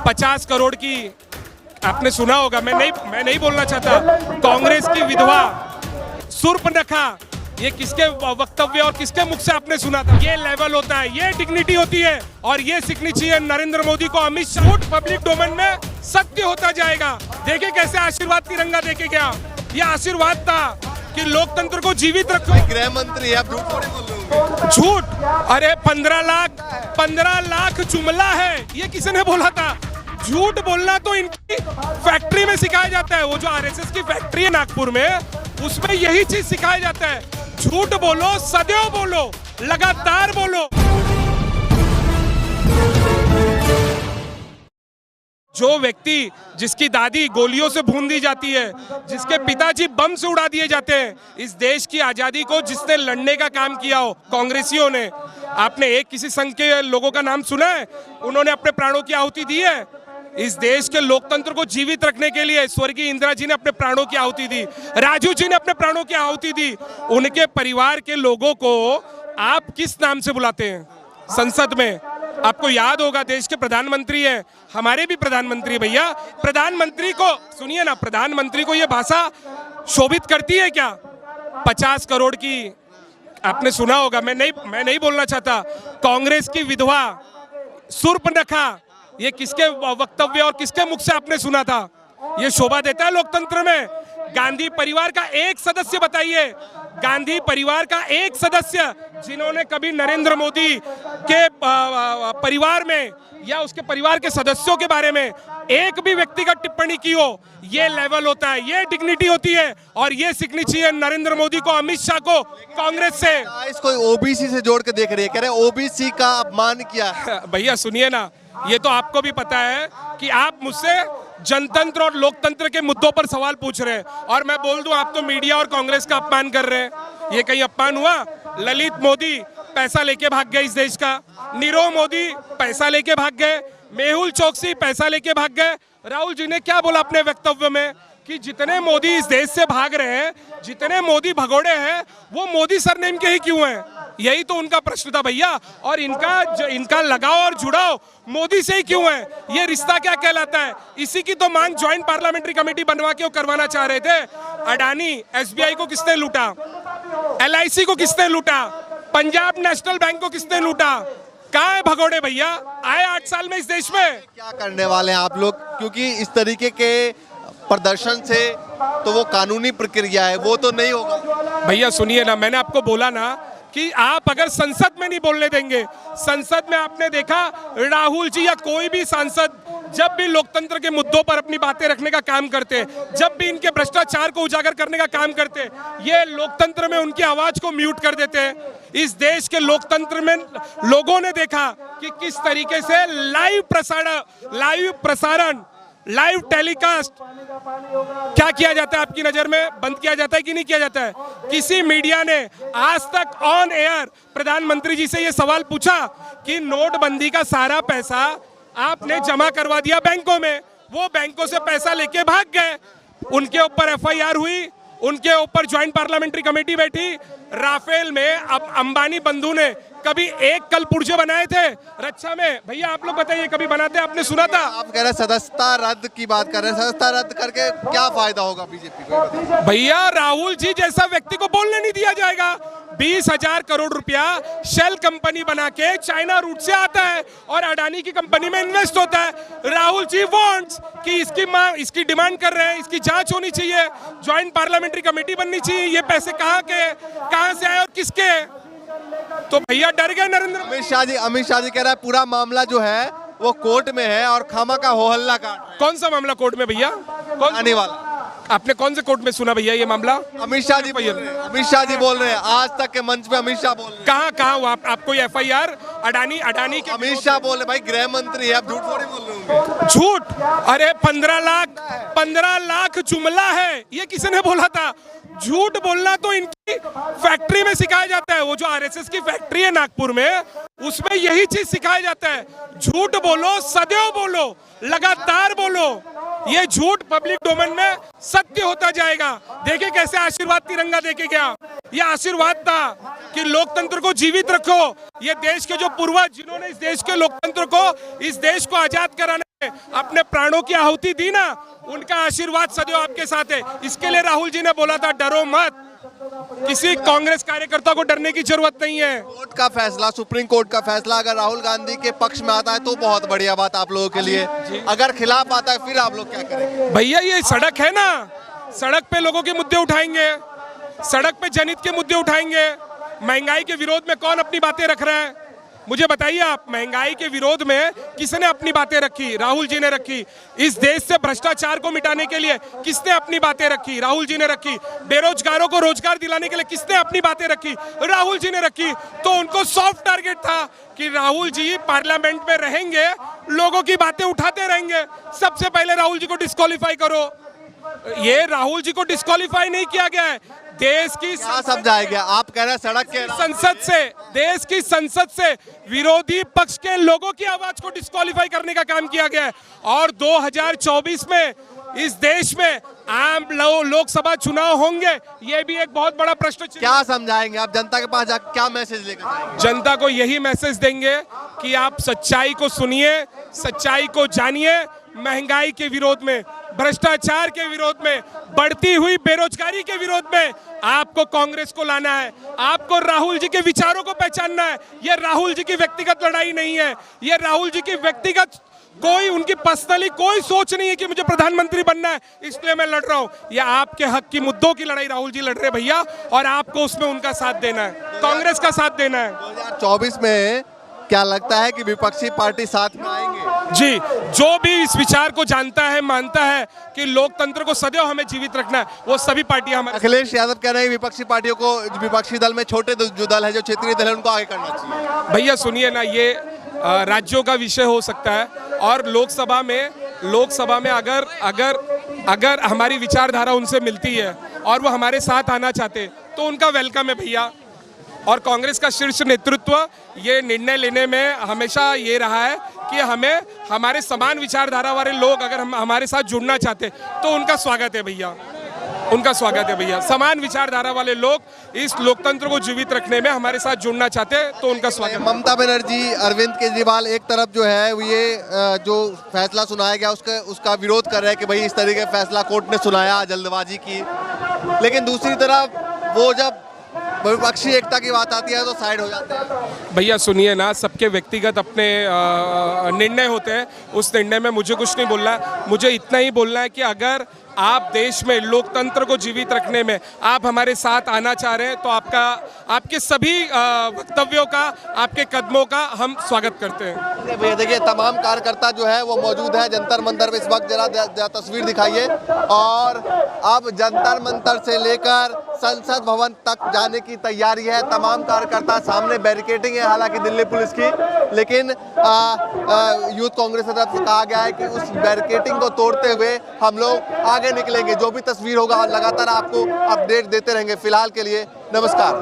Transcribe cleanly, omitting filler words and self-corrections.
50 करोड़ की, आपने सुना होगा, मैं नहीं बोलना चाहता, कांग्रेस की विधवा सूर्पनखा, ये किसके वक्तव्य और किसके मुख से आपने सुना था? ये लेवल होता है, ये डिग्निटी होती है, और ये सीखनी चाहिए नरेंद्र मोदी को। अमित शाह पब्लिक डोमेन में सत्य होता जाएगा। देखे कैसे आशीर्वाद तिरंगा देके गया, ये आशीर्वाद था कि लोकतंत्र को जीवित रखो। गृह मंत्री आप झूठ थोड़ी बोल रहे हो। झूठ? अरे 15 लाख जुमला है, ये किसी ने बोला था? झूठ बोलना तो इनकी फैक्ट्री में सिखाया जाता है। वो जो आरएसएस की फैक्ट्री है नागपुर में, उसमें यही चीज सिखाया जाता है। झूठ बोलो, सदैव बोलो, लगातार बोलो। जो व्यक्ति, जिसकी दादी गोलियों से भून दी जाती है, जिसके पिताजी बम से उड़ा दिए जाते हैं, इस देश की आजादी को जिसने लड़ने का काम किया हो, कांग्रेसियों ने। आपने एक किसी संघ के लोगों का नाम सुना है? उन्होंने अपने प्राणों की आहुति दी है। इस देश के लोकतंत्र को जीवित रखने के लिए स्वर्गीय इंदिरा जी ने अपने प्राणों की आहुति दी, राजू जी ने अपने प्राणों की आहुति दी। उनके परिवार के लोगों को आप किस नाम से बुलाते हैं संसद में? आपको याद होगा, देश के प्रधानमंत्री हैं, हमारे भी प्रधानमंत्री भैया। प्रधानमंत्री को सुनिए ना, प्रधानमंत्री को यह भाषा शोभित करती है क्या? 50 करोड़ की, आपने सुना होगा, मैं नहीं बोलना चाहता, कांग्रेस की विधवा सूर्पनखा, ये किसके वक्तव्य और किसके मुख से आपने सुना था? ये शोभा देता है लोकतंत्र में? गांधी परिवार का एक सदस्य बताइए, गांधी परिवार का एक सदस्य जिन्होंने कभी नरेंद्र मोदी के परिवार में या उसके परिवार के सदस्यों के बारे में एक भी व्यक्तिगत टिप्पणी की हो। ये लेवल होता है, ये डिग्निटी होती है, और ये सीखनी चाहिए नरेंद्र मोदी को, अमित शाह को, कांग्रेस से। इसको ओबीसी से जोड़ के देख रही है, कह रहे ओबीसी का अपमान किया। भैया सुनिए ना, ये तो आपको भी पता है कि आप मुझसे जनतंत्र और लोकतंत्र के मुद्दों पर सवाल पूछ रहे हैं, और मैं बोल दूं, आप तो मीडिया और कांग्रेस का अपमान कर रहे हैं। ये कहीं अपमान हुआ? ललित मोदी पैसा लेके भाग गए इस देश का, नीरव मोदी पैसा लेके भाग गए, मेहुल चोकसी पैसा लेके भाग गए। राहुल जी ने क्या बोला अपने वक्तव्य में कि जितने मोदी इस देश से भाग रहे हैं, जितने मोदी भगोड़े हैं, वो मोदी सरनेम के ही क्यों हैं? यही तो उनका प्रश्न था भैया। और इनका लगाव और जुड़ाव मोदी से ही क्यों है? ये रिश्ता क्या कहलाता है? इसी की तो मांग ज्वाइंट पार्लियामेंट्री कमेटी बनवा के वो करवाना चाह रहे थे। अडानी, एसबीआई को किसने लूटा? एलआईसी को किसने लूटा? पंजाब नेशनल बैंक को किसने लूटा? कहाँ है भगोड़े भैया? आए 8 साल में इस देश में। क्या करने वाले हैं आप लोग? क्योंकि इस तरीके के प्रदर्शन से तो वो कानूनी प्रक्रिया है, वो तो नहीं होगा। भैया सुनिए ना, मैंने आपको बोला ना कि आप अगर संसद में नहीं बोलने देंगे, संसद में आपने देखा राहुल जी या कोई भी सांसद जब भी लोकतंत्र के मुद्दों पर अपनी बातें रखने का काम करते, जब भी इनके भ्रष्टाचार को उजागर करने का काम करते, ये लोकतंत्र में उनकी आवाज को म्यूट कर देते हैं। इस देश के लोकतंत्र में लोगों ने देखा कि किस तरीके से लाइव प्रसारण, लाइव टेलीकास्ट क्या किया जाता है आपकी नजर में? बंद किया जाता है कि नहीं किया जाता है? किसी मीडिया ने आज तक ऑन एयर प्रधानमंत्री जी से यह सवाल पूछा कि नोटबंदी का सारा पैसा आपने जमा करवा दिया बैंकों में, वो बैंकों से पैसा लेके भाग गए, उनके ऊपर एफआईआर हुई, उनके ऊपर ज्वाइंट पार्लियामेंट्री कमेटी बैठी। राफेल में अब अंबानी बंधु ने कभी एक कल पुर्जे बनाए थे रक्षा में? भैया आप लोग बताइए, कभी बनाते? आपने सुना था? आप कह रहे हैं सदस्यता रद्द की बात कर रहे हैं, सदस्यता रद्द करके क्या फायदा होगा बीजेपी को? भैया राहुल जी जैसा व्यक्ति को बोलने नहीं दिया जाएगा। 20,000 करोड़ रुपया शेल कंपनी बना के चाइना रूट से आता है और अडानी की कंपनी में इन्वेस्ट होता है। राहुल जी वांट्स कि इसकी डिमांड कर रहे हैं, इसकी जांच होनी चाहिए, ज्वाइंट पार्लियामेंट्री कमेटी बननी चाहिए, ये पैसे कहां से आए और किसके हैं? तो भैया डर गए नरेंद्र। अमित शाह जी कह रहा है पूरा मामला जो है वो कोर्ट में है और खामा का हो हल्ला का। कौन सा मामला कोर्ट में भैया? कौन आने वाला? आपने कौन से कोर्ट में सुना भैया ये मामला? अमित शाह जी बोल रहे हैं, आज तक के मंच पे अमित शाह बोल रहे हैं। कहाँ आपको एफआईआर अडानी के? अमित शाह बोल रहे, भाई गृह मंत्री है, आप झूठ थोड़ी बोल रहे होंगे। झूठ? अरे 15 लाख जुमला है, ये किसी ने बोला था? झूठ बोलना तो इनकी फैक्ट्री में सिखाया जाता है। वो जो आरएसएस की फैक्ट्री है नागपुर में, उसमें यही चीज सिखाया जाता है। झूठ बोलो, सदैव बोलो, लगातार बोलो। ये झूठ पब्लिक डोमेन में सत्य होता जाएगा। देखिए कैसे आशीर्वाद तिरंगा देके गया। ये आशीर्वाद था कि लोकतंत्र को जीवित रखो। ये देश के जो पूर्वज जिन्होंने इस देश के लोकतंत्र को, इस देश को आजाद कराने में अपने प्राणों की आहुति दी ना, उनका आशीर्वाद सदैव आपके साथ है। इसके लिए राहुल जी ने बोला था डरो मत। किसी कांग्रेस कार्यकर्ता को डरने की जरूरत नहीं है। कोर्ट का फैसला, सुप्रीम कोर्ट का फैसला अगर राहुल गांधी के पक्ष में आता है तो बहुत बढ़िया बात आप लोगों के लिए। अगर खिलाफ आता है फिर आप लोग क्या करेंगे? भैया ये सड़क है ना, सड़क पे लोगों के मुद्दे उठाएंगे, सड़क पे जनहित के मुद्दे उठाएंगे। महंगाई के विरोध में कौन अपनी बातें रख रहा है? मुझे बताइए आप, महंगाई के विरोध में किसने अपनी बातें रखी? राहुल जी ने रखी। इस देश से भ्रष्टाचार को मिटाने के लिए किसने अपनी बातें रखी? राहुल जी ने रखी। बेरोजगारों को रोजगार दिलाने के लिए किसने अपनी बातें रखी? राहुल जी ने रखी। तो उनको सॉफ्ट टारगेट था कि राहुल जी पार्लियामेंट में रहेंगे, लोगों की बातें उठाते रहेंगे, सबसे पहले राहुल जी को डिस्क्वालीफाई करो। ये राहुल जी को डिस्क्वालीफाई नहीं किया गया है, देश की क्या समझाएंगे? आप कह रहे हैं सड़क के संसद से, देश की संसद से विरोधी पक्ष के लोगों की आवाज को डिस्क्वालीफाई करने का काम किया गया है। और 2024 में इस देश में आम लोकसभा चुनाव होंगे, ये भी एक बहुत बड़ा प्रश्न चिन्ह। क्या समझाएंगे आप जनता के पास जाकर? क्या मैसेज लेकर जाएंगे? जनता को यही मैसेज देंगे कि आप सच्चाई को सुनिए, सच्चाई को जानिए। महंगाई के विरोध में, भ्रष्टाचार के विरोध में, बढ़ती हुई बेरोजगारी के विरोध में आपको कांग्रेस को लाना है। आपको राहुल जी के विचारों को पहचानना है। ये राहुल जी की व्यक्तिगत लड़ाई नहीं है। ये राहुल जी की व्यक्तिगत कोई उनकी पर्सनली कोई सोच नहीं है कि मुझे प्रधानमंत्री बनना है इसलिए मैं लड़ रहा हूँ। ये आपके हक की मुद्दों की लड़ाई राहुल जी लड़ रहे भैया, और आपको उसमें उनका साथ देना है, कांग्रेस का साथ देना है। 2024 में क्या लगता है कि विपक्षी पार्टी साथ में आएंगे? जी, जो भी इस विचार को जानता है, मानता है कि लोकतंत्र को सदैव हमें जीवित रखना है, वो सभी पार्टियां हमारे। अखिलेश यादव कह रहे हैं विपक्षी पार्टियों को, विपक्षी दल में छोटे जो दल है, जो क्षेत्रीय दल है, उनको आगे करना चाहिए। भैया सुनिए ना, ये राज्यों का विषय हो सकता है, और लोकसभा में अगर हमारी विचारधारा उनसे मिलती है और वो हमारे साथ आना चाहते तो उनका वेलकम है भैया। और कांग्रेस का शीर्ष नेतृत्व ये निर्णय लेने में हमेशा ये रहा है कि हमें हमारे समान विचारधारा वाले लोग अगर हम हमारे साथ जुड़ना चाहते तो उनका स्वागत है भैया, उनका स्वागत है भैया। समान विचारधारा वाले लोग इस लोकतंत्र को जीवित रखने में हमारे साथ जुड़ना चाहते हैं तो उनका स्वागत। ममता बनर्जी, अरविंद केजरीवाल एक तरफ जो है ये जो फैसला सुनाया गया उसका विरोध कर रहे हैं कि भाई इस तरीके का फैसला कोर्ट ने सुनाया, जल्दबाजी की। लेकिन दूसरी तरफ वो जब विपक्षी एकता की बात आती है तो साइड हो जाते हैं। भैया सुनिए ना, सबके व्यक्तिगत अपने निर्णय होते हैं, उस निर्णय में मुझे कुछ नहीं बोलना है। मुझे इतना ही बोलना है कि अगर आप देश में लोकतंत्र को जीवित रखने में आप हमारे साथ आना चाह रहे हैं तो आपके सभी वक्तव्यों का, आपके कदमों का हम स्वागत करते हैं। भैया देखिए, तमाम कार्यकर्ता जो है वो मौजूद है जंतर मंतर पे। इस वक्त जरा तस्वीर दिखाइए। और अब जंतर मंतर से लेकर संसद भवन तक जाने की तैयारी है। तमाम कार्यकर्ता, सामने बैरिकेडिंग है हालांकि दिल्ली पुलिस की, लेकिन यूथ कांग्रेस की तरफ से कहा गया है कि उस बैरिकेडिंग को तोड़ते हुए हम लोग आगे निकलेंगे। जो भी तस्वीर होगा लगातार आपको अपडेट देते रहेंगे। फिलहाल के लिए नमस्कार।